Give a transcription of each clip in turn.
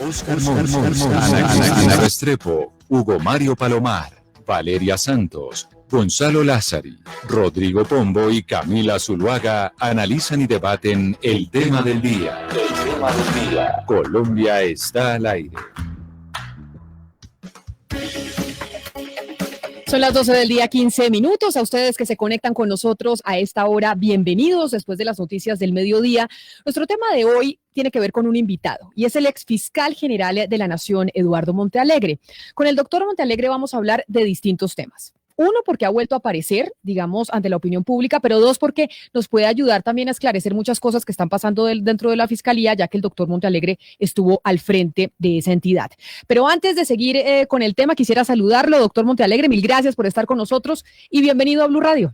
Oscar Mons, Ana Restrepo, Hugo Mario Palomar, Valeria Santos, Gonzalo Lázari, Rodrigo Pombo y Camila Zuluaga analizan y debaten el tema del día. El tema del día. Colombia está al aire. Son las 12 del día, 15 minutos. A ustedes que se conectan con nosotros a esta hora, bienvenidos después de las noticias del mediodía. Nuestro tema de hoy tiene que ver con un invitado y es el exfiscal general de la Nación, Eduardo Montealegre. Con el doctor Montealegre vamos a hablar de distintos temas. Uno, porque ha vuelto a aparecer, digamos, ante la opinión pública, pero dos, porque nos puede ayudar también a esclarecer muchas cosas que están pasando dentro de la Fiscalía, ya que el doctor Montealegre estuvo al frente de esa entidad. Pero antes de seguir con el tema, quisiera saludarlo, doctor Montealegre, mil gracias por estar con nosotros y bienvenido a Blue Radio.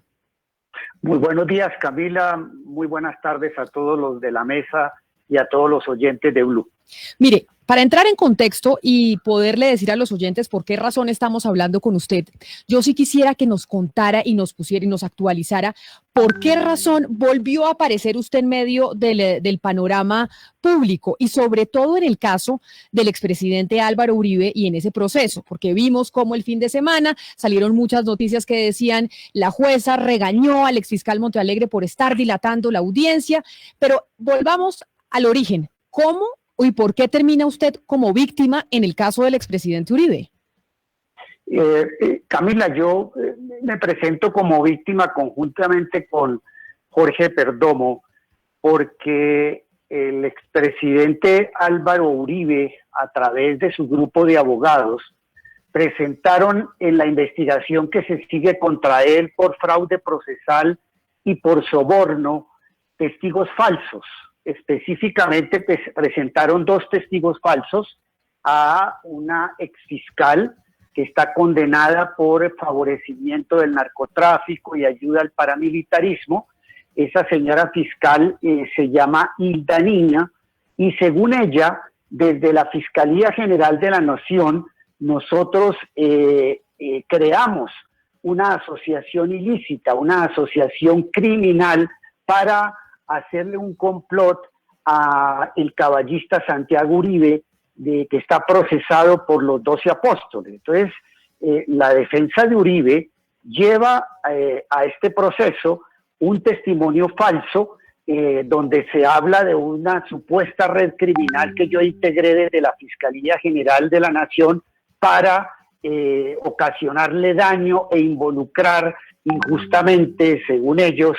Muy buenos días, Camila, muy buenas tardes a todos los de la mesa y a todos los oyentes de Blue. Mire, para entrar en contexto y poderle decir a los oyentes por qué razón estamos hablando con usted, yo sí quisiera que nos contara y nos pusiera y nos actualizara por qué razón volvió a aparecer usted en medio del panorama público y sobre todo en el caso del expresidente Álvaro Uribe y en ese proceso, porque vimos cómo el fin de semana salieron muchas noticias que decían la jueza regañó al exfiscal Montealegre por estar dilatando la audiencia, pero volvamos al origen. ¿Cómo y por qué termina usted como víctima en el caso del expresidente Uribe? Camila, yo me presento como víctima conjuntamente con Jorge Perdomo, porque el expresidente Álvaro Uribe, a través de su grupo de abogados, presentaron en la investigación que se sigue contra él por fraude procesal y por soborno testigos falsos. Específicamente presentaron 2 testigos falsos a una exfiscal que está condenada por favorecimiento del narcotráfico y ayuda al paramilitarismo. Esa señora fiscal se llama Hilda Niña y según ella, desde la Fiscalía General de la Nación, nosotros creamos una asociación ilícita, una asociación criminal para hacerle un complot a el caballista Santiago Uribe, que está procesado por los 12 apóstoles. Entonces, la defensa de Uribe lleva a este proceso un testimonio falso donde se habla de una supuesta red criminal que yo integré desde la Fiscalía General de la Nación para ocasionarle daño e involucrar injustamente, según ellos,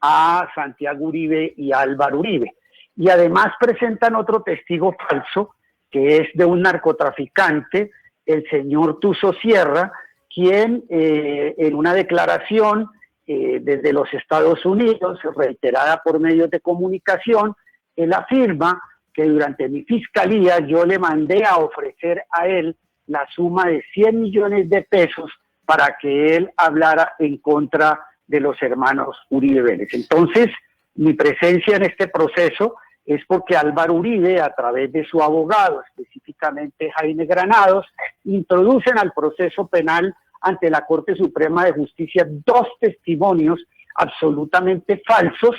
a Santiago Uribe y a Álvaro Uribe. Y además presentan otro testigo falso, que es de un narcotraficante, el señor Tuso Sierra, quien en una declaración desde los Estados Unidos, reiterada por medios de comunicación, él afirma que durante mi fiscalía yo le mandé a ofrecer a él la suma de 100 millones de pesos para que él hablara en contra de los hermanos Uribe Vélez. Entonces, mi presencia en este proceso es porque Álvaro Uribe, a través de su abogado, específicamente Jaime Granados, introducen al proceso penal ante la Corte Suprema de Justicia 2 testimonios absolutamente falsos,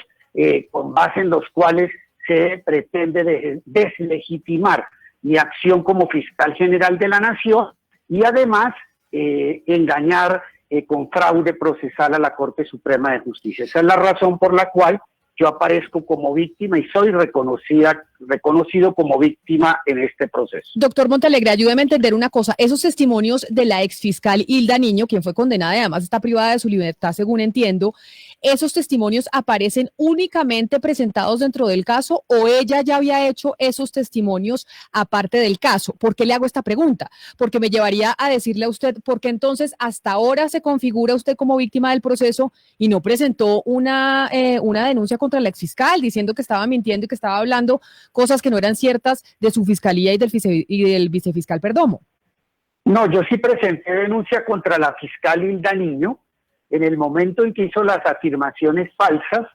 con base en los cuales se pretende deslegitimar mi acción como fiscal general de la Nación y además engañar con fraude procesal a la Corte Suprema de Justicia. Esa es la razón por la cual yo aparezco como víctima y soy reconocido como víctima en este proceso. Doctor Montealegre, ayúdeme a entender una cosa. Esos testimonios de la exfiscal Hilda Niño, quien fue condenada y además está privada de su libertad, según entiendo, ¿esos testimonios aparecen únicamente presentados dentro del caso o ella ya había hecho esos testimonios aparte del caso? ¿Por qué le hago esta pregunta? Porque me llevaría a decirle a usted, ¿por qué entonces hasta ahora se configura usted como víctima del proceso y no presentó una denuncia contra la exfiscal diciendo que estaba mintiendo y que estaba hablando cosas que no eran ciertas de su fiscalía y del vicefiscal Perdomo? No, yo sí presenté denuncia contra la fiscal Hilda Niño. En el momento en que hizo las afirmaciones falsas,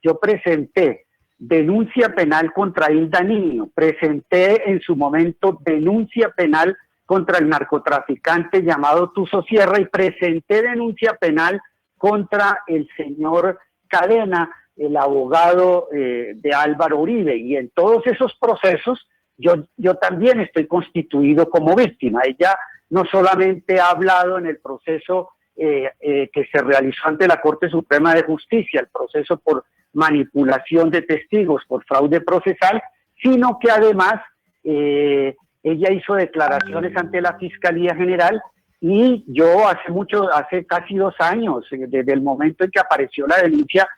yo presenté denuncia penal contra Hilda Niño, presenté en su momento denuncia penal contra el narcotraficante llamado Tuso Sierra y presenté denuncia penal contra el señor Cadena, el abogado de Álvaro Uribe. Y en todos esos procesos yo también estoy constituido como víctima. Ella no solamente ha hablado en el proceso que se realizó ante la Corte Suprema de Justicia, el proceso por manipulación de testigos, por fraude procesal, sino que además ella hizo declaraciones ante la Fiscalía General, y yo hace casi 2 años, desde el momento en que apareció la denuncia,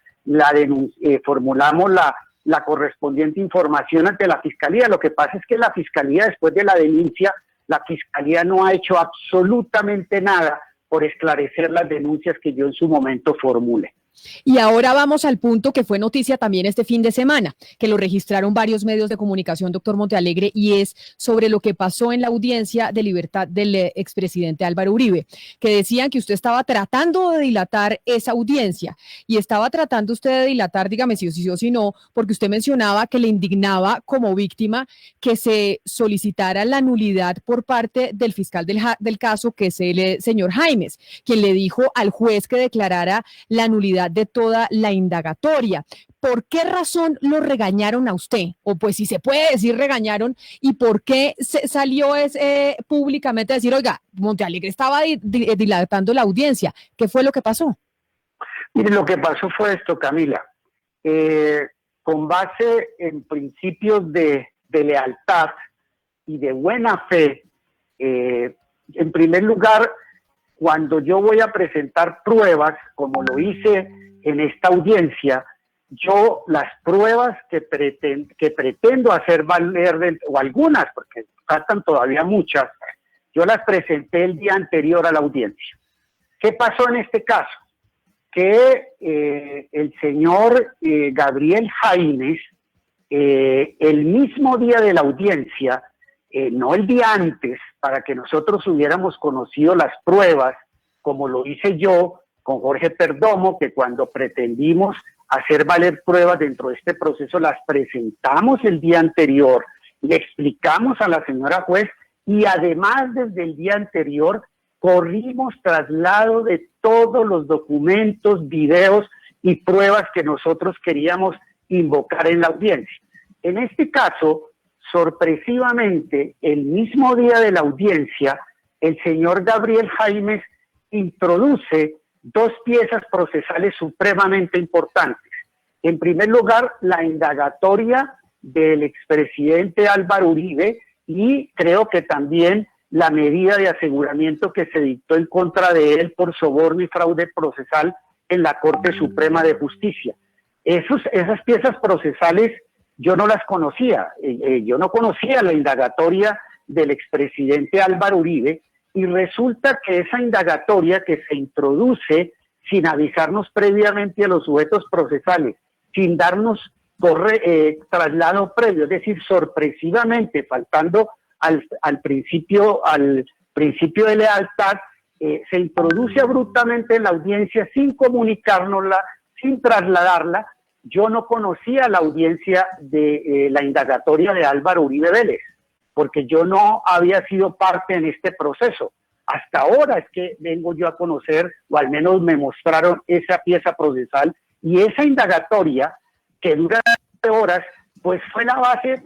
formulamos la correspondiente información ante la Fiscalía. Lo que pasa es que la Fiscalía, después de la denuncia, la Fiscalía no ha hecho absolutamente nada por esclarecer las denuncias que yo en su momento formulé. Y ahora vamos al punto que fue noticia también este fin de semana, que lo registraron varios medios de comunicación, doctor Montealegre, y es sobre lo que pasó en la audiencia de libertad del expresidente Álvaro Uribe, que decían que usted estaba tratando de dilatar esa audiencia, y estaba tratando usted de dilatar, dígame si sí o si no, porque usted mencionaba que le indignaba como víctima que se solicitara la nulidad por parte del fiscal del caso, que es el señor Jaimes, quien le dijo al juez que declarara la nulidad de toda la indagatoria. ¿Por qué razón lo regañaron a usted? O pues si se puede decir regañaron, ¿y por qué salió públicamente a decir, oiga, Montealegre estaba dilatando la audiencia? ¿Qué fue lo que pasó? Mire, lo que pasó fue esto, Camila. Con base en principios de lealtad y de buena fe, en primer lugar, cuando yo voy a presentar pruebas, como lo hice en esta audiencia, yo las pruebas que pretendo hacer valer, o algunas, porque faltan todavía muchas, yo las presenté el día anterior a la audiencia. ¿Qué pasó en este caso? Que el señor Gabriel Jaimes, el mismo día de la audiencia, no el día antes, para que nosotros hubiéramos conocido las pruebas, como lo hice yo con Jorge Perdomo, que cuando pretendimos hacer valer pruebas dentro de este proceso, las presentamos el día anterior, le explicamos a la señora juez, y además desde el día anterior corrimos traslado de todos los documentos, videos y pruebas que nosotros queríamos invocar en la audiencia. En este caso, sorpresivamente, el mismo día de la audiencia, el señor Gabriel Jaimes introduce 2 piezas procesales supremamente importantes. En primer lugar, la indagatoria del expresidente Álvaro Uribe, y creo que también la medida de aseguramiento que se dictó en contra de él por soborno y fraude procesal en la Corte Suprema de Justicia. Esas piezas procesales yo no las conocía. Yo no conocía la indagatoria del expresidente Álvaro Uribe, y resulta que esa indagatoria, que se introduce sin avisarnos previamente a los sujetos procesales, sin darnos traslado previo, es decir, sorpresivamente, faltando al principio de lealtad, se introduce abruptamente en la audiencia sin comunicárnosla, sin trasladarla. Yo no conocía la audiencia de la indagatoria de Álvaro Uribe Vélez, porque yo no había sido parte en este proceso. Hasta ahora es que vengo yo a conocer, o al menos me mostraron esa pieza procesal, y esa indagatoria, que dura 9 horas, pues fue la base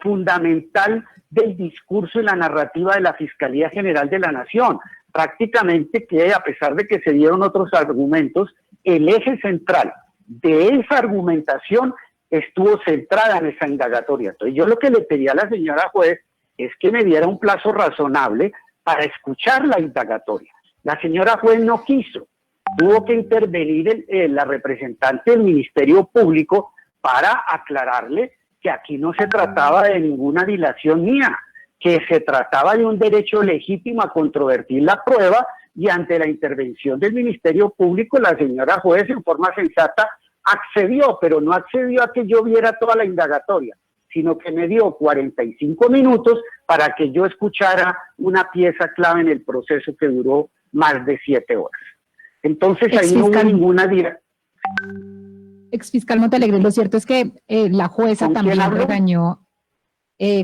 fundamental del discurso y la narrativa de la Fiscalía General de la Nación. Prácticamente que, a pesar de que se dieron otros argumentos, el eje central de esa argumentación estuvo centrada en esa indagatoria. Entonces yo lo que le pedí a la señora juez es que me diera un plazo razonable para escuchar la indagatoria. La señora juez no quiso. Tuvo que intervenir la representante del Ministerio Público para aclararle que aquí no se trataba de ninguna dilación mía, que se trataba de un derecho legítimo a controvertir la prueba, y ante la intervención del Ministerio Público, la señora juez en forma sensata accedió, pero no accedió a que yo viera toda la indagatoria, sino que me dio 45 minutos para que yo escuchara una pieza clave en el proceso que duró más de 7 horas. Entonces ahí no hubo ninguna Exfiscal Montealegre, lo cierto es que la jueza también regañó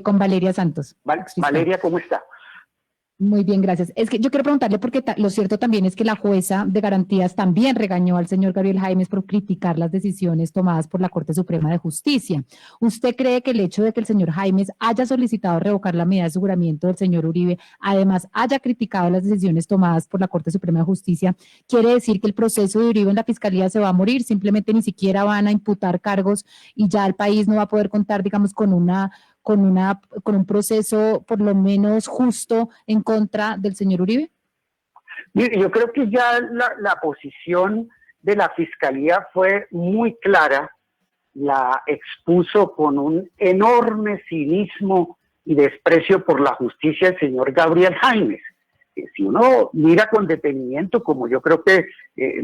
con Valeria Santos. Valeria, ¿cómo está? Muy bien, gracias. Es que yo quiero preguntarle porque lo cierto también es que la jueza de garantías también regañó al señor Gabriel Jaimes por criticar las decisiones tomadas por la Corte Suprema de Justicia. ¿Usted cree que el hecho de que el señor Jaimes haya solicitado revocar la medida de aseguramiento del señor Uribe, además haya criticado las decisiones tomadas por la Corte Suprema de Justicia, quiere decir que el proceso de Uribe en la Fiscalía se va a morir, simplemente ni siquiera van a imputar cargos y ya el país no va a poder contar, digamos, con un proceso por lo menos justo en contra del señor Uribe? Mire, yo creo que ya la posición de la Fiscalía fue muy clara, la expuso con un enorme cinismo y desprecio por la justicia el señor Gabriel Jaimes. Si uno mira con detenimiento, como yo creo que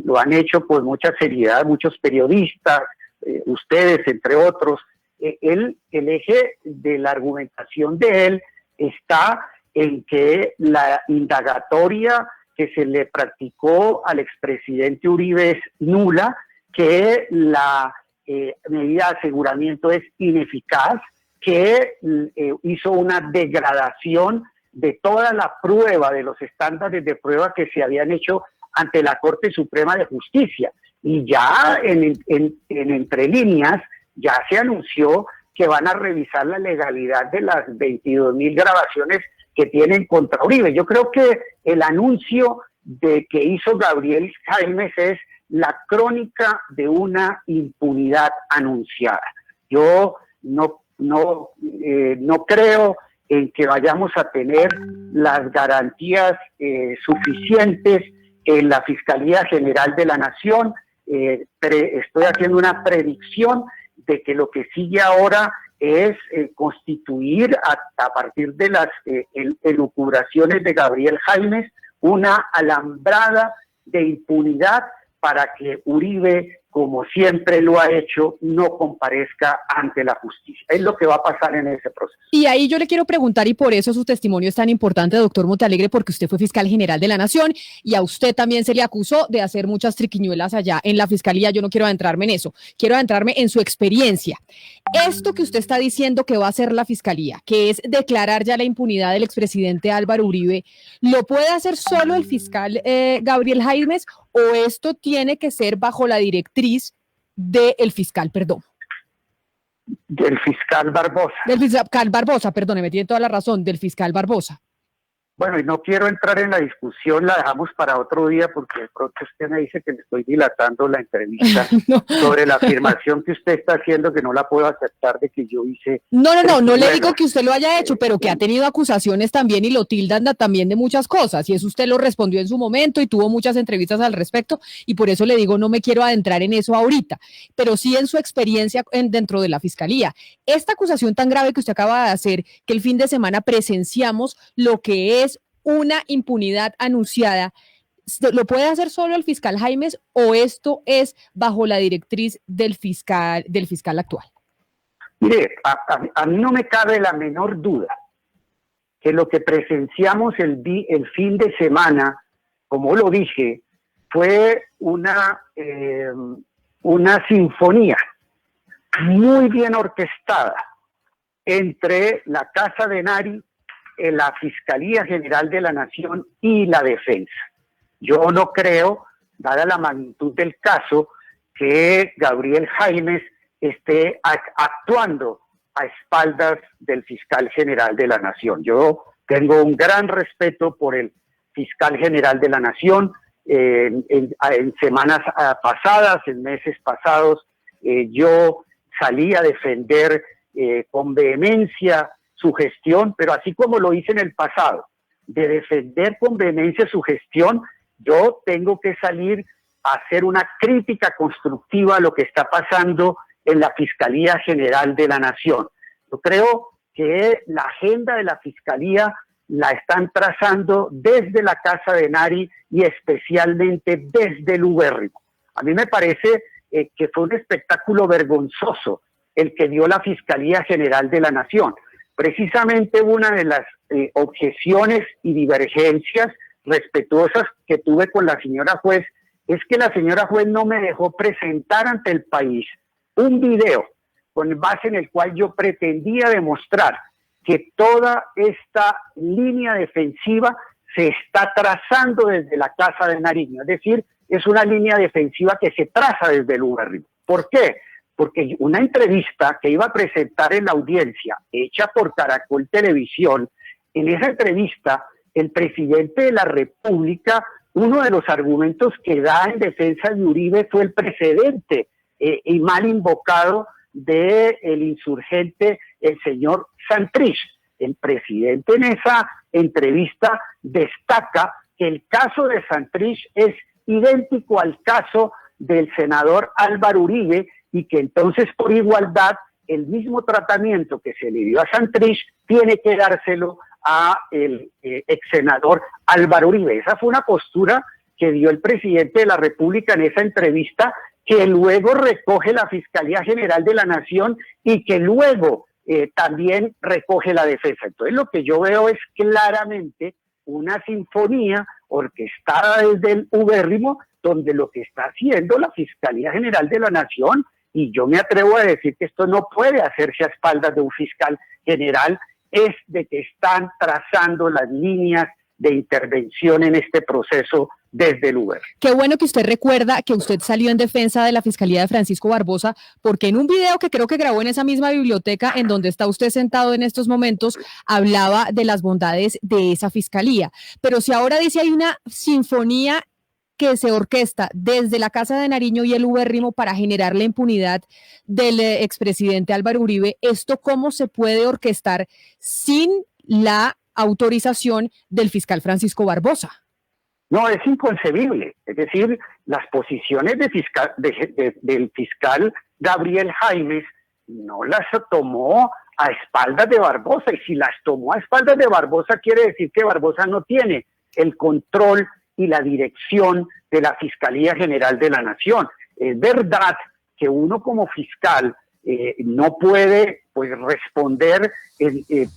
lo han hecho con mucha seriedad muchos periodistas, ustedes entre otros, el eje de la argumentación de él está en que la indagatoria que se le practicó al expresidente Uribe es nula, que la medida de aseguramiento es ineficaz, que hizo una degradación de toda la prueba, de los estándares de prueba que se habían hecho ante la Corte Suprema de Justicia. Y ya en entre líneas, ya se anunció que van a revisar la legalidad de las 22.000 grabaciones que tienen contra Uribe. Yo creo que el anuncio de que hizo Gabriel Jaimes es la crónica de una impunidad anunciada. Yo no creo en que vayamos a tener las garantías suficientes en la Fiscalía General de la Nación. Estoy haciendo una predicción de que lo que sigue ahora es constituir a partir de las elucubraciones de Gabriel Jaimes una alambrada de impunidad para que Uribe, como siempre lo ha hecho, no comparezca ante la justicia. Es lo que va a pasar en ese proceso. Y ahí yo le quiero preguntar, y por eso su testimonio es tan importante, doctor Montealegre, porque usted fue fiscal general de la Nación y a usted también se le acusó de hacer muchas triquiñuelas allá en la Fiscalía. Yo no quiero adentrarme en eso, quiero adentrarme en su experiencia. Esto que usted está diciendo que va a hacer la Fiscalía, que es declarar ya la impunidad del expresidente Álvaro Uribe, ¿lo puede hacer solo el fiscal Gabriel Jaimes o esto tiene que ser bajo la directriz del fiscal Perdomo? Del fiscal Barbosa. Del fiscal Barbosa, perdóneme, tiene toda la razón, del fiscal Barbosa. Bueno, y no quiero entrar en la discusión, la dejamos para otro día porque de pronto usted me dice que le estoy dilatando la entrevista No. sobre la afirmación que usted está haciendo, que no la puedo aceptar de que yo hice. No le digo que usted lo haya hecho, pero que ha tenido acusaciones también y lo tildan también de muchas cosas, y eso usted lo respondió en su momento y tuvo muchas entrevistas al respecto, y por eso le digo, no me quiero adentrar en eso ahorita, pero sí en su experiencia dentro de la Fiscalía. Esta acusación tan grave que usted acaba de hacer, que el fin de semana presenciamos lo que es una impunidad anunciada, ¿lo puede hacer solo el fiscal Jaimes o esto es bajo la directriz del fiscal actual? Mire, a mí no me cabe la menor duda que lo que presenciamos el fin de semana, como lo dije, fue una sinfonía muy bien orquestada entre la Casa de Nari, la Fiscalía General de la Nación y la Defensa. Yo no creo, dada la magnitud del caso, que Gabriel Jaimes esté actuando a espaldas del fiscal general de la Nación. Yo tengo un gran respeto por el fiscal general de la Nación. En semanas pasadas, en meses pasados, yo salí a defender con vehemencia su gestión, pero así como lo hice en el pasado, de defender con vehemencia su gestión, yo tengo que salir a hacer una crítica constructiva a lo que está pasando en la Fiscalía General de la Nación. Yo creo que la agenda de la Fiscalía la están trazando desde la Casa de Nari y especialmente desde el Ubérrimo. A mí me parece que fue un espectáculo vergonzoso el que dio la Fiscalía General de la Nación. Precisamente una de las objeciones y divergencias respetuosas que tuve con la señora juez es que la señora juez no me dejó presentar ante el país un video con base en el cual yo pretendía demostrar que toda esta línea defensiva se está trazando desde la Casa de Nariño, es decir, es una línea defensiva que se traza desde el Uberlimo. ¿Por qué? Porque una entrevista que iba a presentar en la audiencia, hecha por Caracol Televisión, en esa entrevista, el presidente de la República, uno de los argumentos que da en defensa de Uribe fue el precedente y mal invocado del insurgente, el señor Santrich. El presidente en esa entrevista destaca que el caso de Santrich es idéntico al caso del senador Álvaro Uribe y que entonces por igualdad el mismo tratamiento que se le dio a Santrich tiene que dárselo a el ex senador Álvaro Uribe. Esa fue una postura que dio el presidente de la República en esa entrevista, que luego recoge la Fiscalía General de la Nación y que luego también recoge la defensa. Entonces lo que yo veo es claramente una sinfonía orquestada desde el ubérrimo, donde lo que está haciendo la Fiscalía General de la Nación, y yo me atrevo a decir que esto no puede hacerse a espaldas de un fiscal general, es de que están trazando las líneas de intervención en este proceso desde el Uber. Qué bueno que usted recuerda que usted salió en defensa de la Fiscalía de Francisco Barbosa, porque en un video que creo que grabó en esa misma biblioteca en donde está usted sentado en estos momentos, hablaba de las bondades de esa Fiscalía. Pero si ahora dice hay una sinfonía que se orquesta desde la Casa de Nariño y el ubérrimo para generar la impunidad del expresidente Álvaro Uribe, ¿esto cómo se puede orquestar sin la autorización del fiscal Francisco Barbosa? No, es inconcebible. Es decir, las posiciones del fiscal Gabriel Jaimes no las tomó a espaldas de Barbosa, y si las tomó a espaldas de Barbosa quiere decir que Barbosa no tiene el control y la dirección de la Fiscalía General de la Nación. Es verdad que uno como fiscal no puede pues responder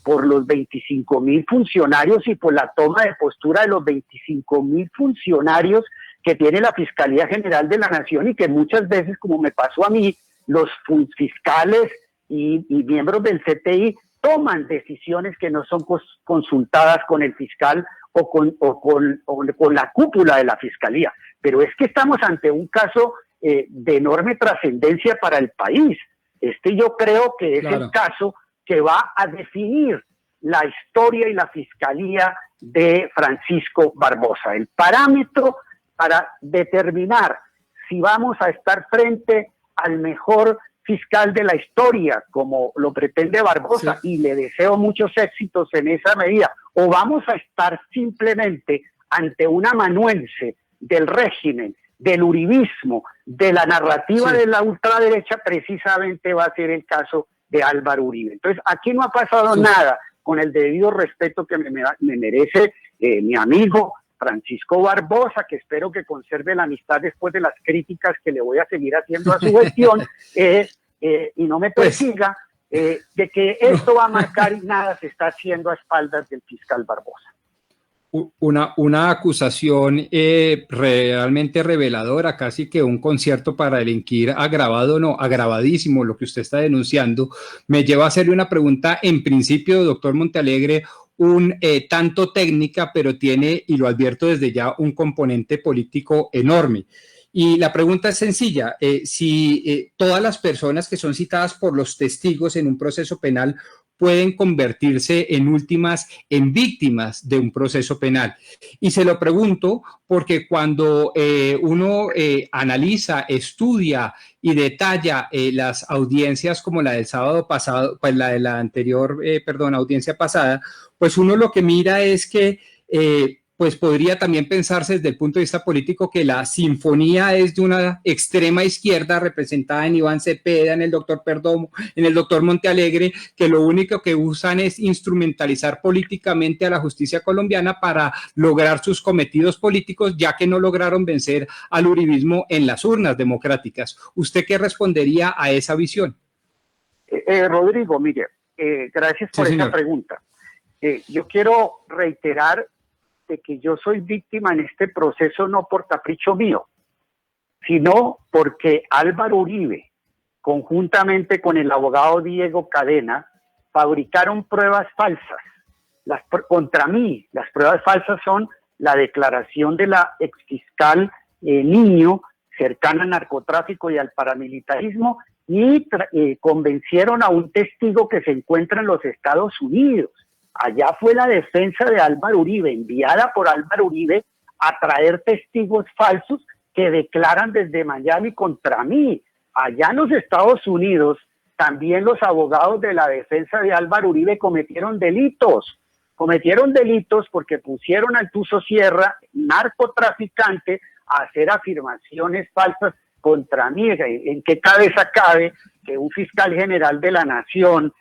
por los 25.000 funcionarios y por la toma de postura de los 25.000 funcionarios que tiene la Fiscalía General de la Nación, y que muchas veces, como me pasó a mí, los fiscales y miembros del CTI toman decisiones que no son consultadas con el fiscal o con la cúpula de la Fiscalía. Pero es que estamos ante un caso de enorme trascendencia para el país. Yo creo que es el caso que va a definir la historia y la fiscalía de Francisco Barbosa. El parámetro para determinar si vamos a estar frente al mejor fiscal de la historia, como lo pretende Barbosa, sí, y le deseo muchos éxitos en esa medida, o vamos a estar simplemente ante un amanuense del régimen, del uribismo, de la narrativa sí, de la ultraderecha, precisamente va a ser el caso de Álvaro Uribe. Entonces, aquí no ha pasado sí, nada, con el debido respeto que me merece mi amigo Francisco Barbosa, que espero que conserve la amistad después de las críticas que le voy a seguir haciendo a su gestión, y no me persiga, de que esto va a marcar y nada se está haciendo a espaldas del fiscal Barbosa. Una acusación realmente reveladora, casi que un concierto para delinquir, agravado, no, agravadísimo lo que usted está denunciando, me lleva a hacerle una pregunta, en principio, doctor Montealegre, un tanto técnica, pero tiene, y lo advierto desde ya, un componente político enorme. Y la pregunta es sencilla, si todas las personas que son citadas por los testigos en un proceso penal pueden convertirse en últimas en víctimas de un proceso penal. Y se lo pregunto porque cuando uno analiza, estudia y detalla las audiencias como la del sábado pasado, pues la de la anterior, audiencia pasada, pues uno lo que mira es que pues podría también pensarse desde el punto de vista político que la sinfonía es de una extrema izquierda representada en Iván Cepeda, en el doctor Perdomo, en el doctor Montealegre, que lo único que usan es instrumentalizar políticamente a la justicia colombiana para lograr sus cometidos políticos, ya que no lograron vencer al uribismo en las urnas democráticas. ¿Usted qué respondería a esa visión? Rodrigo, mire, gracias por esa pregunta. Yo quiero reiterar de que yo soy víctima en este proceso no por capricho mío, sino porque Álvaro Uribe, conjuntamente con el abogado Diego Cadena, fabricaron pruebas falsas contra mí. Las pruebas falsas son la declaración de la exfiscal Niño, cercana al narcotráfico y al paramilitarismo, y convencieron a un testigo que se encuentra en los Estados Unidos. Allá fue la defensa de Álvaro Uribe, enviada por Álvaro Uribe a traer testigos falsos que declaran desde Miami contra mí. Allá en los Estados Unidos, también los abogados de la defensa de Álvaro Uribe cometieron delitos porque pusieron al Tuzo Sierra, narcotraficante, a hacer afirmaciones falsas contra mí. ¿En qué cabeza cabe que un fiscal general de la Nación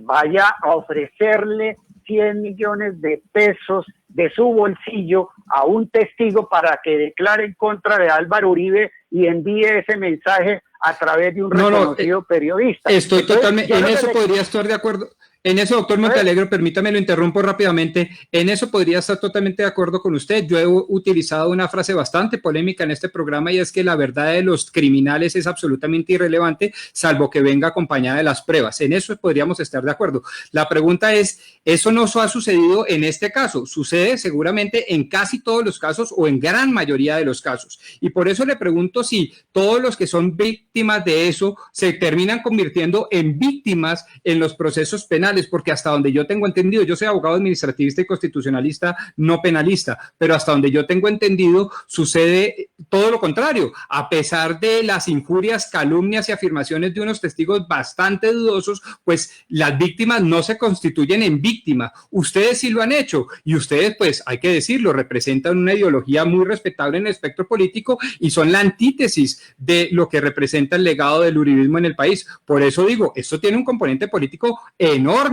vaya a ofrecerle 100 millones de pesos de su bolsillo a un testigo para que declare en contra de Álvaro Uribe y envíe ese mensaje a través de un reconocido periodista? Estoy Entonces, totalmente, en eso podría estar de acuerdo. En eso, doctor Montealegre, permítame, lo interrumpo rápidamente. En eso podría estar totalmente de acuerdo con usted. Yo he utilizado una frase bastante polémica en este programa, y es que la verdad de los criminales es absolutamente irrelevante, salvo que venga acompañada de las pruebas. En eso podríamos estar de acuerdo. La pregunta es, ¿eso no ha sucedido en este caso? Sucede seguramente en casi todos los casos o en gran mayoría de los casos. Y por eso le pregunto si todos los que son víctimas de eso se terminan convirtiendo en víctimas en los procesos penales, porque hasta donde yo tengo entendido, yo soy abogado administrativista y constitucionalista, no penalista, pero hasta donde yo tengo entendido sucede todo lo contrario. A pesar de las injurias, calumnias y afirmaciones de unos testigos bastante dudosos, pues las víctimas no se constituyen en víctimas. Ustedes sí lo han hecho, y ustedes, pues hay que decirlo, representan una ideología muy respetable en el espectro político y son la antítesis de lo que representa el legado del uribismo en el país. Por eso digo, esto tiene un componente político enorme.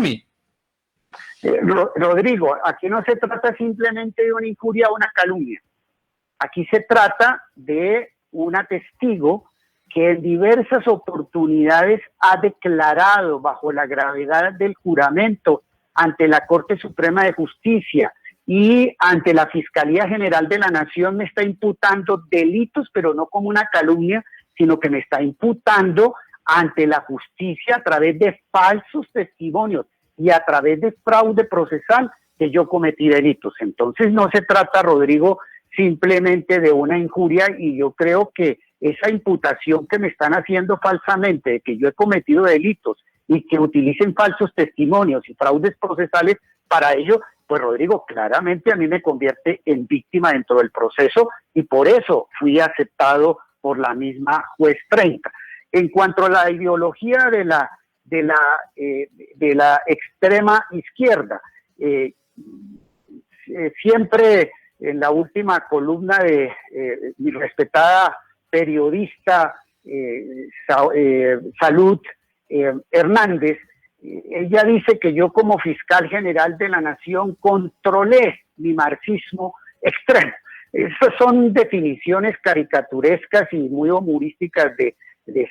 Rodrigo, aquí no se trata simplemente de una injuria o una calumnia. Aquí se trata de una testigo que en diversas oportunidades ha declarado bajo la gravedad del juramento ante la Corte Suprema de Justicia y ante la Fiscalía General de la Nación. Me está imputando delitos, pero no como una calumnia, sino que me está imputando ante la justicia a través de falsos testimonios y a través de fraude procesal que yo cometí delitos. Entonces no se trata, Rodrigo, simplemente de una injuria, y yo creo que esa imputación que me están haciendo falsamente de que yo he cometido delitos y que utilicen falsos testimonios y fraudes procesales para ello, pues Rodrigo, claramente a mí me convierte en víctima dentro del proceso, y por eso fui aceptado por la misma juez 30. En cuanto a la ideología de la extrema izquierda, siempre en la última columna de mi respetada periodista Salud Hernández, ella dice que yo como fiscal general de la Nación controlé mi marxismo extremo. Esas son definiciones caricaturescas y muy humorísticas de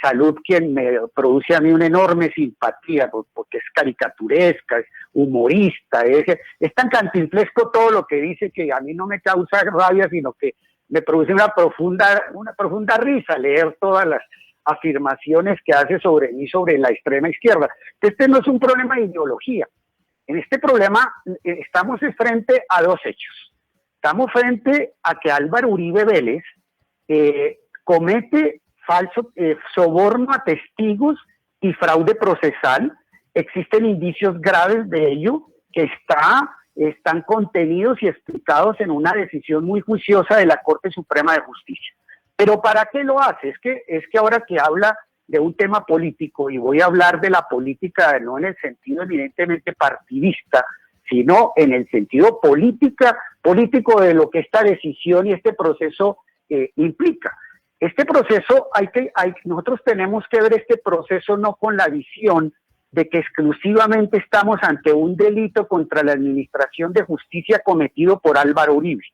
Salud, quien me produce a mí una enorme simpatía, porque es caricaturesca, es humorista, es tan cantinflesco todo lo que dice, que a mí no me causa rabia, sino que me produce una profunda risa leer todas las afirmaciones que hace sobre mí, sobre la extrema izquierda. Este no es un problema de ideología. En este problema estamos frente a dos hechos. Estamos frente a que Álvaro Uribe Vélez comete soborno a testigos y fraude procesal. Existen indicios graves de ello que están contenidos y explicados en una decisión muy juiciosa de la Corte Suprema de Justicia. Pero ¿para qué lo hace? Es que ahora que habla de un tema político, y voy a hablar de la política no en el sentido evidentemente partidista, sino en el sentido político de lo que esta decisión y este proceso implica. Este proceso nosotros tenemos que ver este proceso no con la visión de que exclusivamente estamos ante un delito contra la administración de justicia cometido por Álvaro Uribe.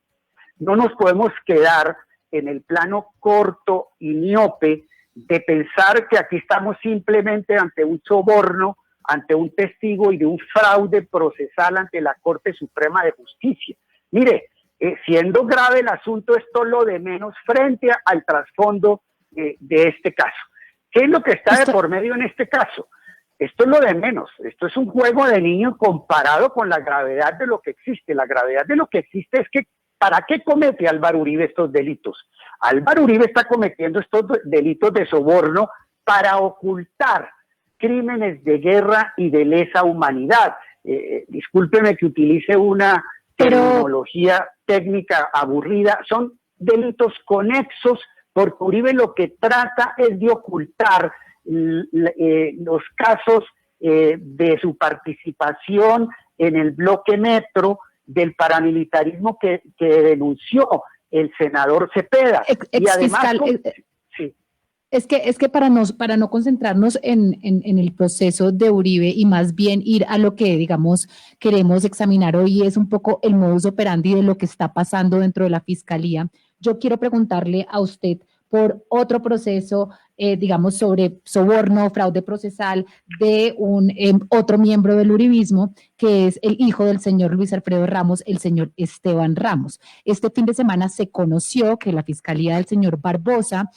No nos podemos quedar en el plano corto y miope de pensar que aquí estamos simplemente ante un soborno, ante un testigo y de un fraude procesal ante la Corte Suprema de Justicia. Mire, siendo grave el asunto, esto es lo de menos frente al trasfondo de este caso. ¿Qué es lo que está de por medio en este caso? esto es lo de menos, esto es un juego de niños comparado con la gravedad de lo que existe. La gravedad de lo que existe es que ¿para qué comete Álvaro Uribe estos delitos? Álvaro Uribe está cometiendo estos delitos de soborno para ocultar crímenes de guerra y de lesa humanidad. Discúlpeme que utilice una terminología técnica aburrida, son delitos conexos, porque Uribe lo que trata es de ocultar los casos de su participación en el bloque Metro, del paramilitarismo que denunció el senador Cepeda. Y además, sí. Es que para no concentrarnos en el proceso de Uribe y más bien ir a lo que, digamos, queremos examinar hoy, es un poco el modus operandi de lo que está pasando dentro de la Fiscalía. Yo quiero preguntarle a usted por otro proceso, digamos, sobre soborno, fraude procesal de un otro miembro del uribismo, que es el hijo del señor Luis Alfredo Ramos, el señor Esteban Ramos. Este fin de semana se conoció que la Fiscalía del señor Barbosa,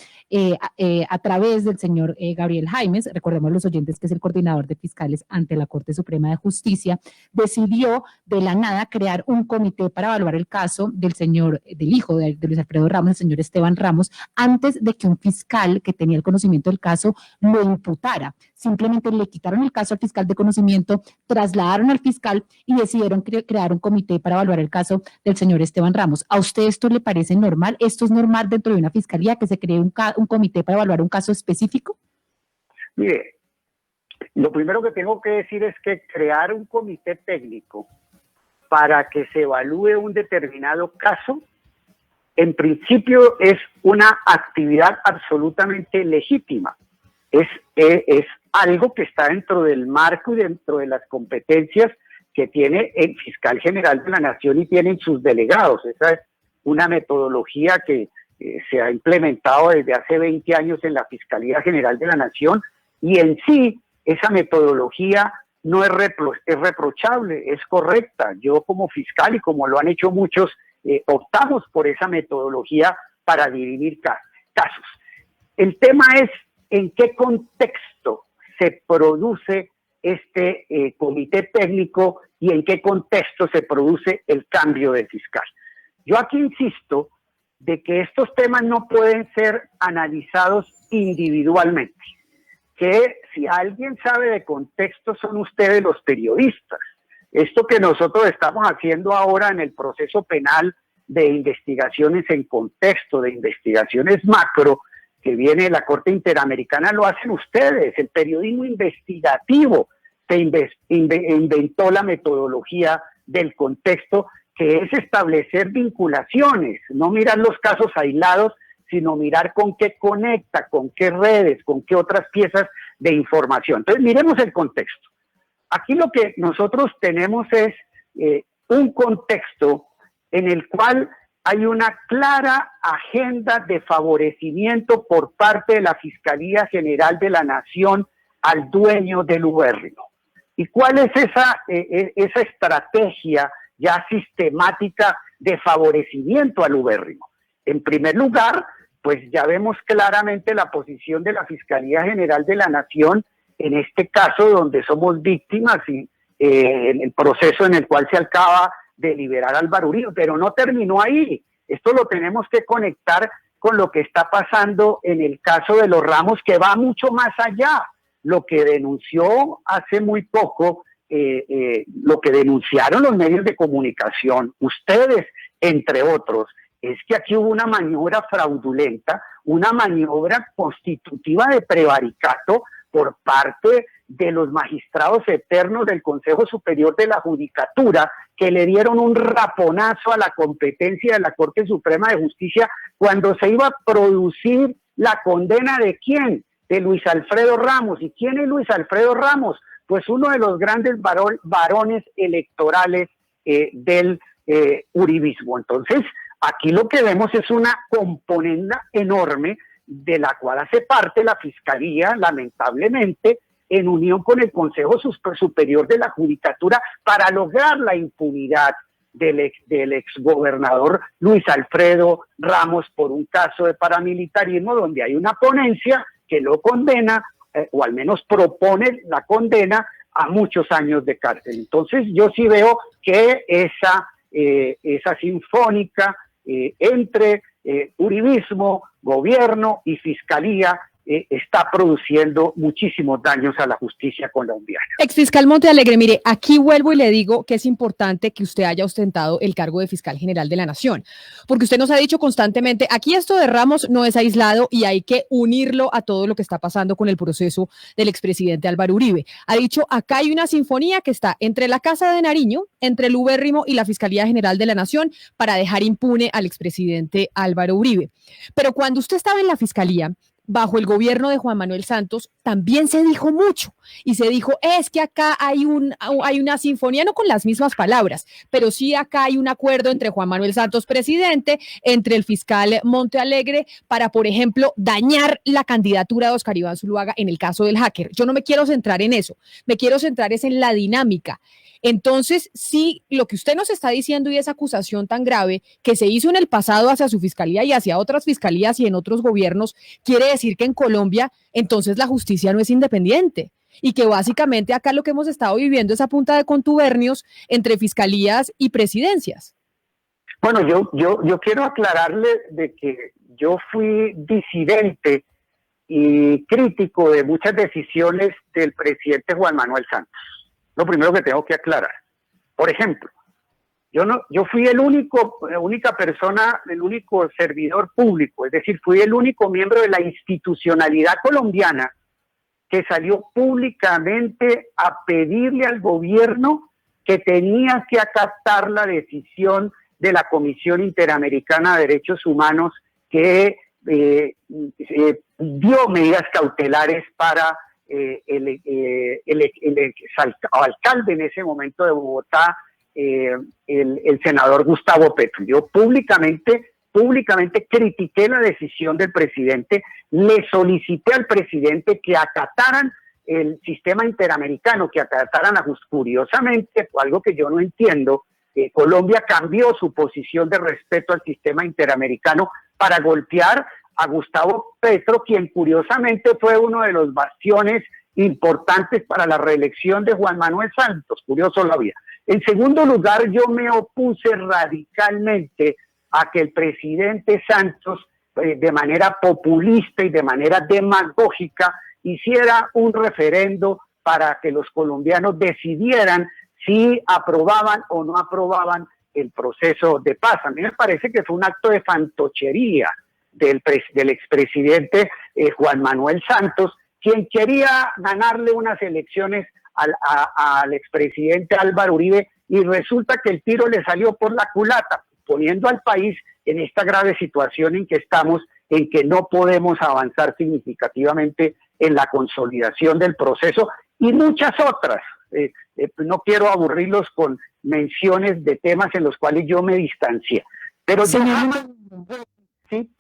a través del señor Gabriel Jaimes, recordemos a los oyentes que es el coordinador de fiscales ante la Corte Suprema de Justicia, decidió de la nada crear un comité para evaluar el caso del hijo de Luis Alfredo Ramos, el señor Esteban Ramos, antes de que un fiscal que tenía el conocimiento del caso lo imputara. Simplemente le quitaron el caso al fiscal de conocimiento, trasladaron al fiscal y decidieron crear un comité para evaluar el caso del señor Esteban Ramos. ¿A usted esto le parece normal? ¿Esto es normal dentro de una fiscalía que se cree un comité para evaluar un caso específico? Mire, lo primero que tengo que decir es que crear un comité técnico para que se evalúe un determinado caso, en principio es una actividad absolutamente legítima. Es algo que está dentro del marco y dentro de las competencias que tiene el fiscal general de la Nación y tienen sus delegados. Esa es una metodología que se ha implementado desde hace 20 años en la Fiscalía General de la Nación, y en sí esa metodología no es reprochable, es correcta. Yo como fiscal, y como lo han hecho muchos, optamos por esa metodología para dirimir casos. El tema es en qué contexto se produce este comité técnico y en qué contexto se produce el cambio de fiscal. Yo aquí insisto de que estos temas no pueden ser analizados individualmente, que si alguien sabe de contexto son ustedes los periodistas. Esto que nosotros estamos haciendo ahora en el proceso penal de investigaciones en contexto, de investigaciones macro, que viene de la Corte Interamericana, lo hacen ustedes. El periodismo investigativo se inventó la metodología del contexto, que es establecer vinculaciones, no mirar los casos aislados, sino mirar con qué conecta, con qué redes, con qué otras piezas de información. Entonces, miremos el contexto. Aquí lo que nosotros tenemos es un contexto en el cual hay una clara agenda de favorecimiento por parte de la Fiscalía General de la Nación al dueño del ubérrimo. ¿Y cuál es esa estrategia ya sistemática de favorecimiento al ubérrimo? En primer lugar, pues ya vemos claramente la posición de la Fiscalía General de la Nación en este caso donde somos víctimas y en el proceso en el cual se acaba de liberar a Álvaro Uribe, pero no terminó ahí. Esto lo tenemos que conectar con lo que está pasando en el caso de los Ramos, que va mucho más allá. Lo que denunció hace muy poco, lo que denunciaron los medios de comunicación, ustedes, entre otros, es que aquí hubo una maniobra fraudulenta, una maniobra constitutiva de prevaricato por parte de los magistrados eternos del Consejo Superior de la Judicatura, que le dieron un raponazo a la competencia de la Corte Suprema de Justicia cuando se iba a producir la condena de ¿quién? De Luis Alfredo Ramos. ¿Y quién es Luis Alfredo Ramos? Pues uno de los grandes varones electorales del uribismo. Entonces, aquí lo que vemos es una componenda enorme de la cual hace parte la Fiscalía, lamentablemente, en unión con el Consejo Superior de la Judicatura para lograr la impunidad del exgobernador Luis Alfredo Ramos por un caso de paramilitarismo donde hay una ponencia que lo condena, o al menos propone la condena a muchos años de cárcel. Entonces yo sí veo que esa sinfónica entre uribismo, gobierno y fiscalía está produciendo muchísimos daños a la justicia colombiana. Exfiscal Montealegre, mire, aquí vuelvo y le digo que es importante que usted haya ostentado el cargo de fiscal general de la Nación, porque usted nos ha dicho constantemente, aquí esto de Ramos no es aislado y hay que unirlo a todo lo que está pasando con el proceso del expresidente Álvaro Uribe. Ha dicho, acá hay una sinfonía que está entre la Casa de Nariño, entre el Ubérrimo y la Fiscalía General de la Nación para dejar impune al expresidente Álvaro Uribe. Pero cuando usted estaba en la fiscalía, bajo el gobierno de Juan Manuel Santos, también se dijo mucho y se dijo, es que acá hay una sinfonía, no con las mismas palabras, pero sí acá hay un acuerdo entre Juan Manuel Santos, presidente, entre el fiscal Montealegre, para, por ejemplo, dañar la candidatura de Óscar Iván Zuluaga en el caso del hacker. Yo no me quiero centrar en eso, me quiero centrar es en la dinámica. Entonces, sí, lo que usted nos está diciendo y esa acusación tan grave que se hizo en el pasado hacia su fiscalía y hacia otras fiscalías y en otros gobiernos, quiere decir que en Colombia, entonces la justicia no es independiente y que básicamente acá lo que hemos estado viviendo es a punta de contubernios entre fiscalías y presidencias. Bueno, yo quiero aclararle de que yo fui disidente y crítico de muchas decisiones del presidente Juan Manuel Santos. Lo primero que tengo que aclarar. Por ejemplo, yo fui la única persona, el único servidor público, es decir, fui el único miembro de la institucionalidad colombiana que salió públicamente a pedirle al gobierno que tenía que acatar la decisión de la Comisión Interamericana de Derechos Humanos que dio medidas cautelares para el alcalde en ese momento de Bogotá, el senador Gustavo Petro. Yo públicamente critiqué la decisión del presidente, le solicité al presidente que acataran el sistema interamericano, que acataran curiosamente, algo que yo no entiendo, Colombia cambió su posición de respeto al sistema interamericano para golpear a Gustavo Petro, quien curiosamente fue uno de los bastiones importantes para la reelección de Juan Manuel Santos, curioso la vida. En segundo lugar, yo me opuse radicalmente a que el presidente Santos, de manera populista y de manera demagógica, hiciera un referendo para que los colombianos decidieran si aprobaban o no aprobaban el proceso de paz. A mí me parece que fue un acto de fantochería del expresidente Juan Manuel Santos, quien quería ganarle unas elecciones al expresidente Álvaro Uribe, y resulta que el tiro le salió por la culata, poniendo al país en esta grave situación en que estamos, en que no podemos avanzar significativamente en la consolidación del proceso y muchas otras. No quiero aburrirlos con menciones de temas en los cuales yo me distancié. Pero señor, ¿sí?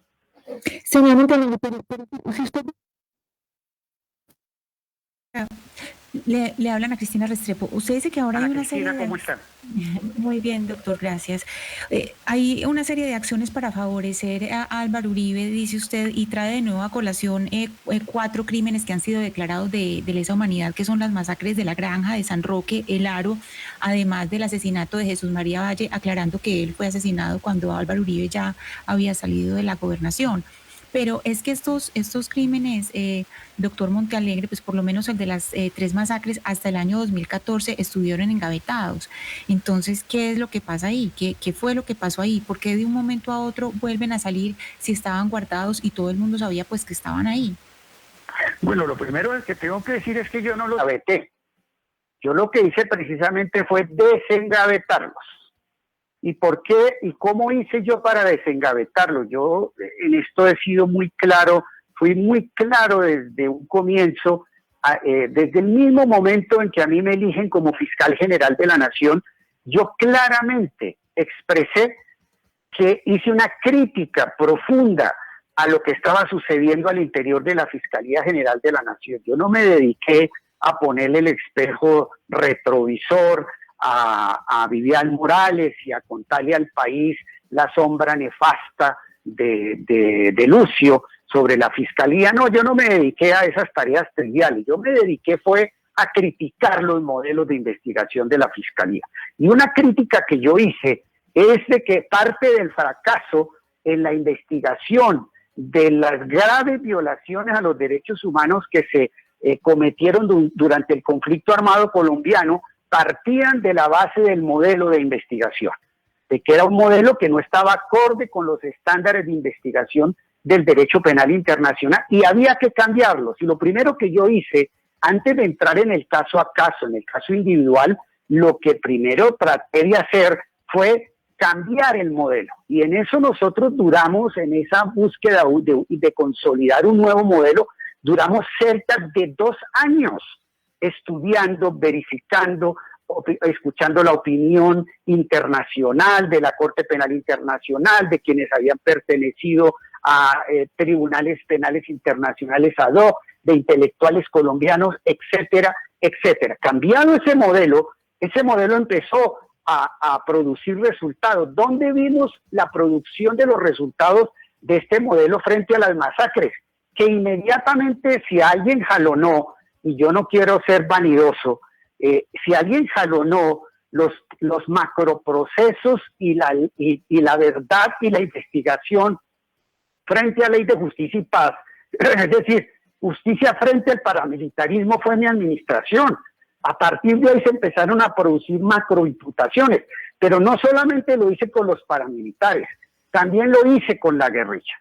Señor Montealegre, pero si usted... Le hablan a Cristina Restrepo. Usted dice que ahora Ana hay una Cristina, serie de... ¿cómo están? Muy bien, doctor, gracias. Hay una serie de acciones para favorecer a Álvaro Uribe, dice usted, y trae de nuevo a colación 4 crímenes que han sido declarados de lesa humanidad, que son las masacres de la Granja, de San Roque, El Aro, además del asesinato de Jesús María Valle, aclarando que él fue asesinado cuando Álvaro Uribe ya había salido de la gobernación. Pero es que estos crímenes, doctor Montealegre, pues por lo menos el de las 3 masacres hasta el año 2014 estuvieron engavetados. Entonces, ¿qué es lo que pasa ahí? ¿Qué fue lo que pasó ahí? ¿Por qué de un momento a otro vuelven a salir si estaban guardados y todo el mundo sabía pues que estaban ahí? Bueno, lo primero que tengo que decir es que yo no los engaveté. Yo lo que hice precisamente fue desengavetarlos. ¿Y por qué y cómo hice yo para desengavetarlo? Yo en esto he sido muy claro, fui muy claro desde un comienzo, desde el mismo momento en que a mí me eligen como fiscal general de la Nación, yo claramente expresé que hice una crítica profunda a lo que estaba sucediendo al interior de la Fiscalía General de la Nación. Yo no me dediqué a ponerle el espejo retrovisor a Vivian Morales y a contarle al país la sombra nefasta de Lucio sobre la fiscalía. No, yo no me dediqué a esas tareas triviales, yo me dediqué fue a criticar los modelos de investigación de la fiscalía. Y una crítica que yo hice es de que parte del fracaso en la investigación de las graves violaciones a los derechos humanos que se cometieron durante el conflicto armado colombiano partían de la base del modelo de investigación, de que era un modelo que no estaba acorde con los estándares de investigación del derecho penal internacional y había que cambiarlos. Y lo primero que yo hice, antes de entrar en el caso a caso, en el caso individual, lo que primero traté de hacer fue cambiar el modelo. Y en eso nosotros duramos, en esa búsqueda de consolidar un nuevo modelo, duramos cerca de 2 años estudiando, verificando, escuchando la opinión internacional de la Corte Penal Internacional, de quienes habían pertenecido a tribunales penales internacionales ad hoc, de intelectuales colombianos, etcétera, etcétera. Cambiado ese modelo empezó a producir resultados. ¿Dónde vimos la producción de los resultados de este modelo frente a las masacres? Que inmediatamente, si alguien jalonó, y yo no quiero ser vanidoso, si alguien jalonó los macroprocesos y la verdad y la investigación frente a Ley de Justicia y Paz, es decir, justicia frente al paramilitarismo, fue mi administración. A partir de ahí se empezaron a producir macroimputaciones, pero no solamente lo hice con los paramilitares, también lo hice con la guerrilla.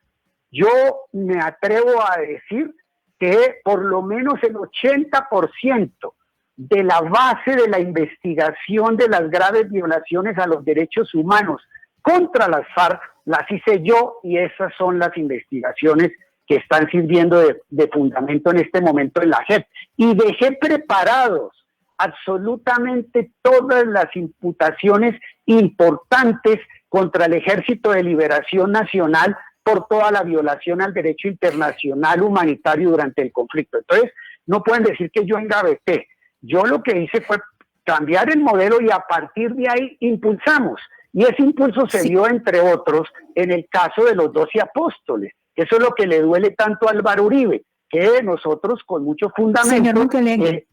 Yo me atrevo a decir que por lo menos el 80% de la base de la investigación de las graves violaciones a los derechos humanos contra las FARC las hice yo, y esas son las investigaciones que están sirviendo de fundamento en este momento en la JEP. Y dejé preparados absolutamente todas las imputaciones importantes contra el Ejército de Liberación Nacional por toda la violación al derecho internacional humanitario durante el conflicto. Entonces, no pueden decir que yo engaveté. Yo lo que hice fue cambiar el modelo y a partir de ahí impulsamos. Y ese impulso se dio, entre otros, en el caso de los 12 apóstoles. Eso es lo que le duele tanto a Álvaro Uribe, que nosotros con mucho fundamento... Señor Montealegre.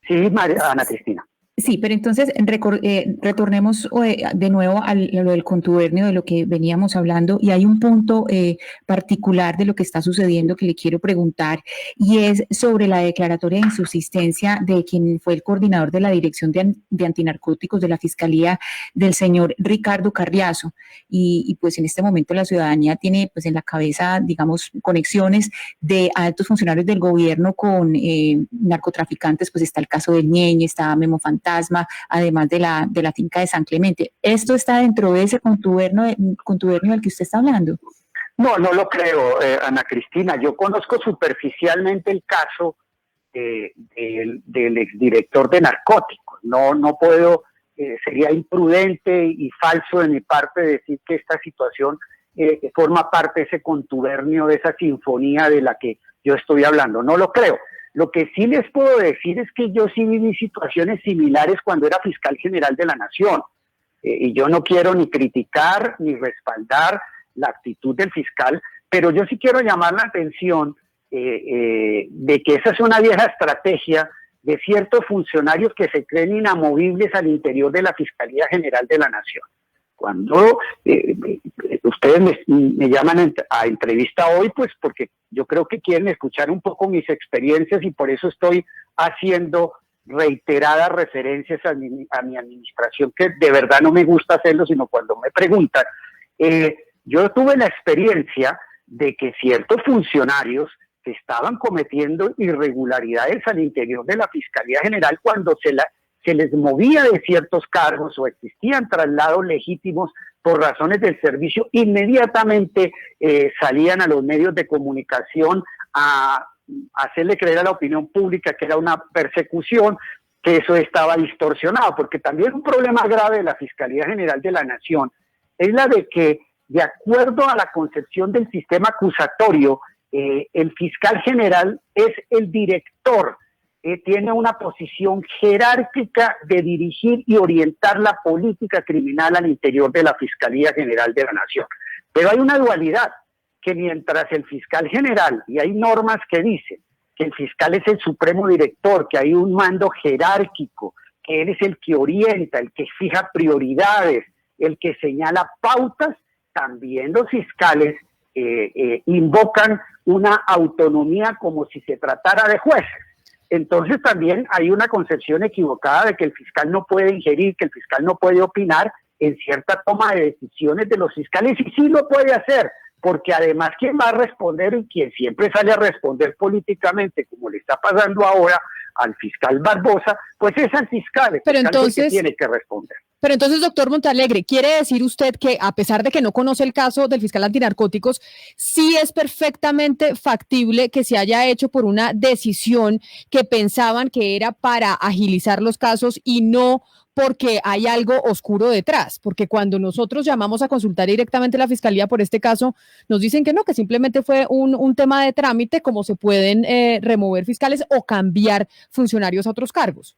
Sí, Ana Cristina. Sí, pero entonces retornemos de nuevo a lo del contubernio, de lo que veníamos hablando, y hay un punto particular de lo que está sucediendo que le quiero preguntar, y es sobre la declaratoria de insubsistencia de quien fue el coordinador de la Dirección de Antinarcóticos de la Fiscalía, del señor Ricardo Carriazo, y pues en este momento la ciudadanía tiene pues en la cabeza, digamos, conexiones de altos funcionarios del gobierno con narcotraficantes. Pues está el caso del Ñeñe, está Memo Fantasma, además de la finca de San Clemente. ¿Esto está dentro de ese contubernio del que usted está hablando? No, no lo creo, Ana Cristina. Yo conozco superficialmente el caso del exdirector de narcóticos. No puedo, sería imprudente y falso de mi parte decir que esta situación forma parte de ese contubernio, de esa sinfonía de la que yo estoy hablando. No lo creo. Lo que sí les puedo decir es que yo sí viví situaciones similares cuando era fiscal general de la Nación. Y yo no quiero ni criticar ni respaldar la actitud del fiscal, pero yo sí quiero llamar la atención de que esa es una vieja estrategia de ciertos funcionarios que se creen inamovibles al interior de la Fiscalía General de la Nación. Cuando ustedes me llaman a entrevista hoy, pues porque yo creo que quieren escuchar un poco mis experiencias y por eso estoy haciendo reiteradas referencias a mi administración, que de verdad no me gusta hacerlo, sino cuando me preguntan. Yo tuve la experiencia de que ciertos funcionarios que estaban cometiendo irregularidades al interior de la Fiscalía General, cuando se les movía de ciertos cargos o existían traslados legítimos por razones del servicio, inmediatamente salían a los medios de comunicación a hacerle creer a la opinión pública que era una persecución, que eso estaba distorsionado, porque también un problema grave de la Fiscalía General de la Nación es la de que, de acuerdo a la concepción del sistema acusatorio, el fiscal general es el director, tiene una posición jerárquica de dirigir y orientar la política criminal al interior de la Fiscalía General de la Nación. Pero hay una dualidad, que mientras el fiscal general, y hay normas que dicen que el fiscal es el supremo director, que hay un mando jerárquico, que él es el que orienta, el que fija prioridades, el que señala pautas, también los fiscales invocan una autonomía como si se tratara de jueces. Entonces también hay una concepción equivocada de que el fiscal no puede ingerir, que el fiscal no puede opinar en cierta toma de decisiones de los fiscales, y sí lo puede hacer, porque además quien va a responder y quien siempre sale a responder políticamente, como le está pasando ahora al fiscal Barbosa, pues es al fiscal, el Pero fiscal entonces, que tiene que responder. Pero entonces, doctor Montealegre, ¿quiere decir usted que, a pesar de que no conoce el caso del fiscal antinarcóticos, sí es perfectamente factible que se haya hecho por una decisión que pensaban que era para agilizar los casos y no porque hay algo oscuro detrás? Porque cuando nosotros llamamos a consultar directamente a la fiscalía por este caso, nos dicen que no, que simplemente fue un tema de trámite, como se pueden remover fiscales o cambiar funcionarios a otros cargos.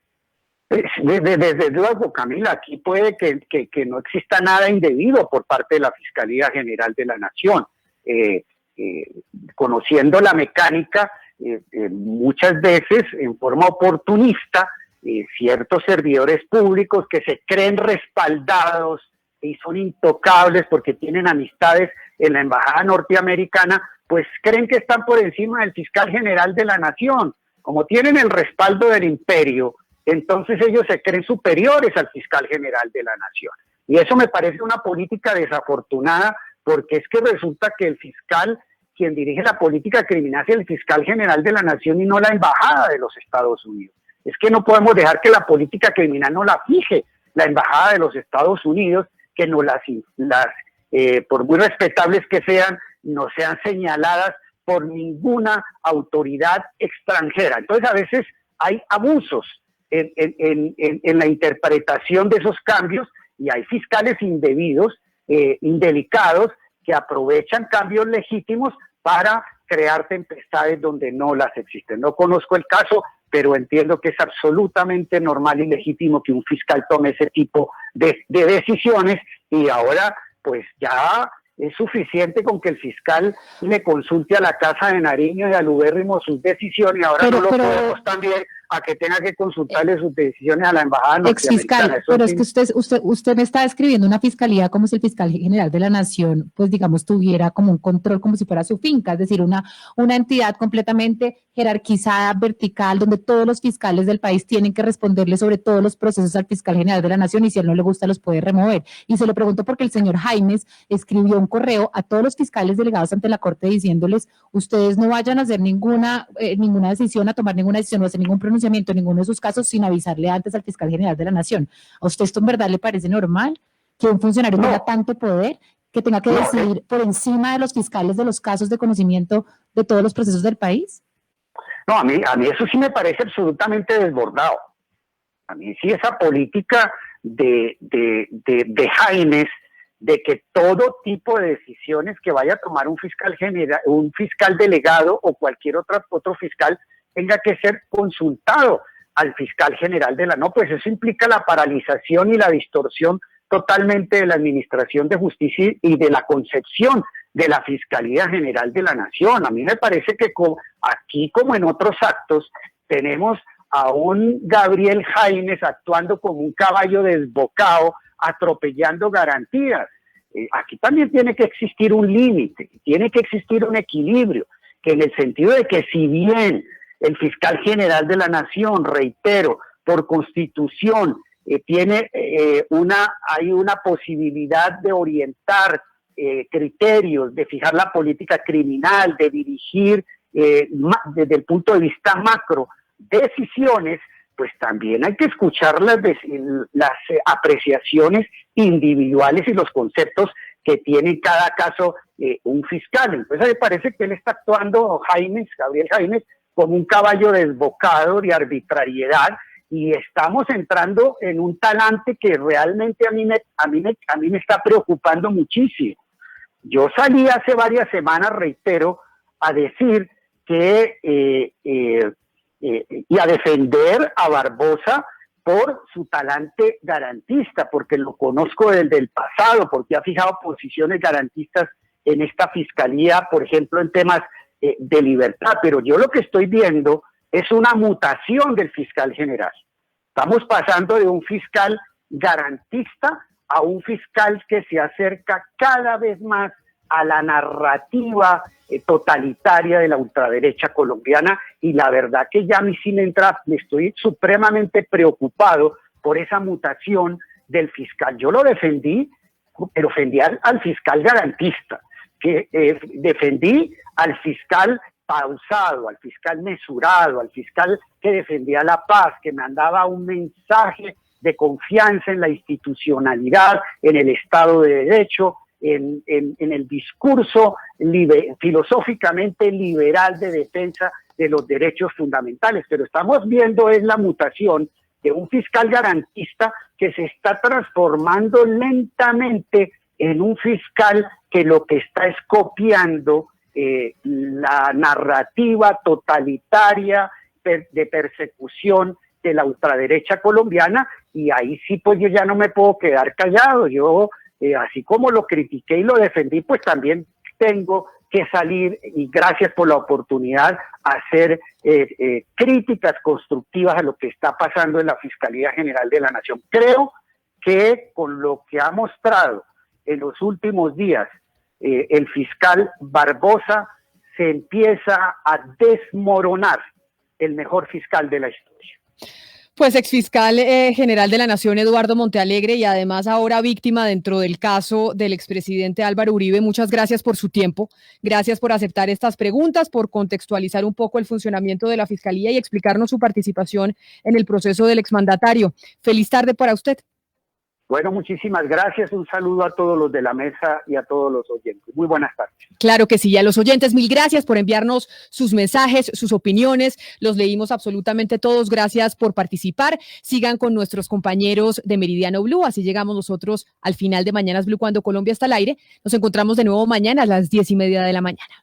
Desde luego, Camila, aquí puede que no exista nada indebido por parte de la Fiscalía General de la Nación. Conociendo la mecánica, muchas veces en forma oportunista, ciertos servidores públicos que se creen respaldados y son intocables porque tienen amistades en la Embajada Norteamericana, pues creen que están por encima del Fiscal General de la Nación. Como tienen el respaldo del imperio, entonces ellos se creen superiores al Fiscal General de la Nación. Y eso me parece una política desafortunada, porque es que resulta que el fiscal, quien dirige la política criminal, es el Fiscal General de la Nación y no la Embajada de los Estados Unidos. Es que no podemos dejar que la política criminal no la fije la Embajada de los Estados Unidos, que no por muy respetables que sean, no sean señaladas por ninguna autoridad extranjera. Entonces a veces hay abusos en la interpretación de esos cambios, y hay fiscales indebidos, indelicados, que aprovechan cambios legítimos para crear tempestades donde no las existen. No conozco el caso, pero entiendo que es absolutamente normal y legítimo que un fiscal tome ese tipo de decisiones, y ahora pues ya es suficiente con que el fiscal le consulte a la Casa de Nariño y al Ubérrimo sus decisiones, y ahora no lo podemos también a que tenga que consultarle sus decisiones a la Embajada Norteamericana. Exfiscal, pero es que usted me está describiendo una fiscalía como si el fiscal general de la Nación, pues digamos, tuviera como un control, como si fuera su finca, es decir, una entidad completamente jerarquizada, vertical, donde todos los fiscales del país tienen que responderle sobre todos los procesos al fiscal general de la Nación, y si a él no le gusta los puede remover. Y se lo pregunto porque el señor Jaimes escribió un correo a todos los fiscales delegados ante la Corte diciéndoles: ustedes no vayan a hacer ninguna decisión, a tomar ninguna decisión o hacer ningún pronunciamiento en ninguno de sus casos sin avisarle antes al fiscal general de la Nación. ¿A usted esto en verdad le parece normal? ¿Que un funcionario tenga tanto poder, que tenga que decidir por encima de los fiscales de los casos de conocimiento de todos los procesos del país? No, a mí eso sí me parece absolutamente desbordado. A mí sí esa política de Jaimes, de que todo tipo de decisiones que vaya a tomar un fiscal general, un fiscal delegado o cualquier otro fiscal, tenga que ser consultado al fiscal general de la... No, pues eso implica la paralización y la distorsión totalmente de la administración de justicia y de la concepción de la Fiscalía General de la Nación. A mí me parece que aquí, como en otros actos, tenemos a un Gabriel Jaimes actuando como un caballo desbocado, atropellando garantías. Aquí también tiene que existir un límite, tiene que existir un equilibrio, que en el sentido de que si bien el fiscal general de la Nación, reitero, por constitución, hay una posibilidad de orientar criterios, de fijar la política criminal, de dirigir desde el punto de vista macro decisiones, pues también hay que escuchar las apreciaciones individuales y los conceptos que tiene en cada caso un fiscal. Entonces me parece que él está actuando, Gabriel Jaimes, como un caballo desbocado de arbitrariedad, y estamos entrando en un talante que realmente a mí me está preocupando muchísimo. Yo salí hace varias semanas, reitero, a decir que y a defender a Barbosa por su talante garantista, porque lo conozco desde el pasado, porque ha fijado posiciones garantistas en esta fiscalía, por ejemplo, en temas de libertad, pero yo lo que estoy viendo es una mutación del fiscal general. Estamos pasando de un fiscal garantista a un fiscal que se acerca cada vez más a la narrativa totalitaria de la ultraderecha colombiana, y la verdad que ya a mí sí me estoy supremamente preocupado por esa mutación del fiscal. Yo lo defendí, pero defendí al fiscal garantista, que defendí al fiscal pausado, al fiscal mesurado, al fiscal que defendía la paz, que mandaba un mensaje de confianza en la institucionalidad, en el Estado de Derecho, en el discurso filosóficamente liberal de defensa de los derechos fundamentales. Pero estamos viendo es la mutación de un fiscal garantista que se está transformando lentamente en un fiscal que lo que está es copiando la narrativa totalitaria de persecución de la ultraderecha colombiana, y ahí sí pues yo ya no me puedo quedar callado. Yo así como lo critiqué y lo defendí, pues también tengo que salir, y gracias por la oportunidad, a hacer críticas constructivas a lo que está pasando en la Fiscalía General de la Nación. Creo que con lo que ha mostrado en los últimos días el fiscal Barbosa, se empieza a desmoronar el mejor fiscal de la historia. Pues exfiscal general de la Nación, Eduardo Montealegre, y además ahora víctima dentro del caso del expresidente Álvaro Uribe, muchas gracias por su tiempo, gracias por aceptar estas preguntas, por contextualizar un poco el funcionamiento de la Fiscalía y explicarnos su participación en el proceso del exmandatario. Feliz tarde para usted. Bueno, muchísimas gracias, un saludo a todos los de la mesa y a todos los oyentes. Muy buenas tardes. Claro que sí, y a los oyentes, mil gracias por enviarnos sus mensajes, sus opiniones, los leímos absolutamente todos, gracias por participar. Sigan con nuestros compañeros de Meridiano Blue, así llegamos nosotros al final de Mañanas Blue cuando Colombia está al aire. Nos encontramos de nuevo mañana a las 10:30 de la mañana.